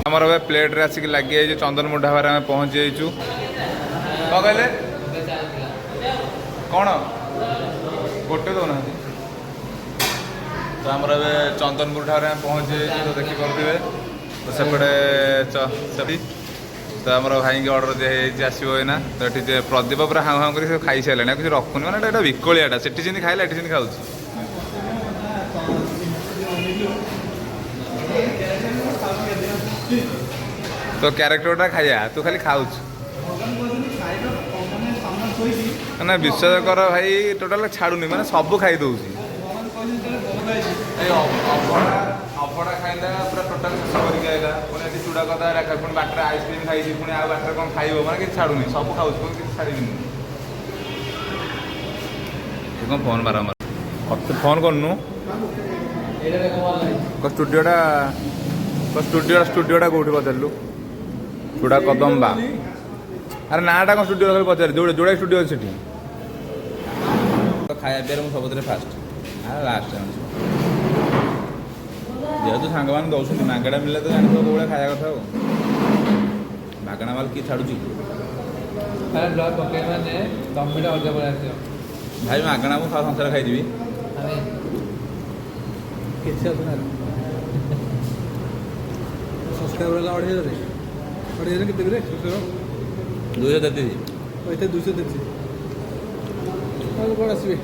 आमर ए प्लेट रे आसिक लगे चंदन मुंडा ढाबा आम पहुँची जाइचु कौन कहले कौन गोटे दौना तो आमर ए चंदनपुर ढाबा आम पहुँची जाइचु तो देखिपे तो सेपटे तो आम भाई की अर्डर दिखाई आसो ना तो ये प्रदीप पूरा हाँ हाँ कर खाई सारे किसी रखुनि मैंने विकलियाटा से खाइला ये खाऊ तो क्यारेक्टरटा खाया तू खाली खाऊ ना विश्वास कर भाई टोटाल छाड़ूनी मैंने सब खाई दौर अभड़ा खाइला पूरा टोटाल शेष करके पुणी चूड़ा कदा पुणी बाटर आइसक्रीम खाई पुणी आ बाटर कौन खाइब मैंने किसी छाड़ूनी सब खाऊ किसी छाड़बी कौन फोन बारंबार फोन करनु स्टूडियोटा कौटी पचारू चूड़ा कदम्बा अरे नाटा कौन स्टूडियो पचार जोड़ा स्टूडियो अच्छी तो खाया पे मुझे सब फास्ट लास्ट जेहतु सांग मैंने दौरान मागेड़ा मिले तो जानी कौ खाया कथा मागणा माल किए छाड़ू भाई मागणा मुझे संसार खाईदेवी सब्सक्राइबर 2,500 केते 233 233 कौन आसवे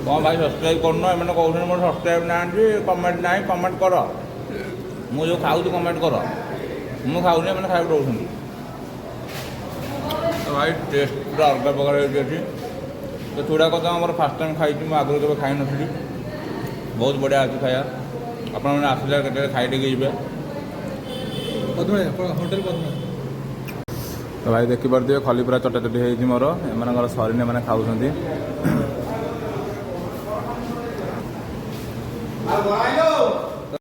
कौन भाई सब्सक्राइब कर एम कौन मोर सब्सक्राइब ना कमेंट ना कमेंट कर मुझे खाऊ कमेंट कर मुझे खाऊनी मैंने खाई दौरान तो भाई टेस्ट पूरा अलग प्रकार तो चूड़ा कदम आम फास्ट टाइम खाई आगुरी केवे खाई नी बहुत बढ़िया अच्छी खाया आपने आसला के खाई टे होटेल तो भाई देखिपे खली पूरा चटाचटी हो मोर एम सरीने मैंने खाऊँ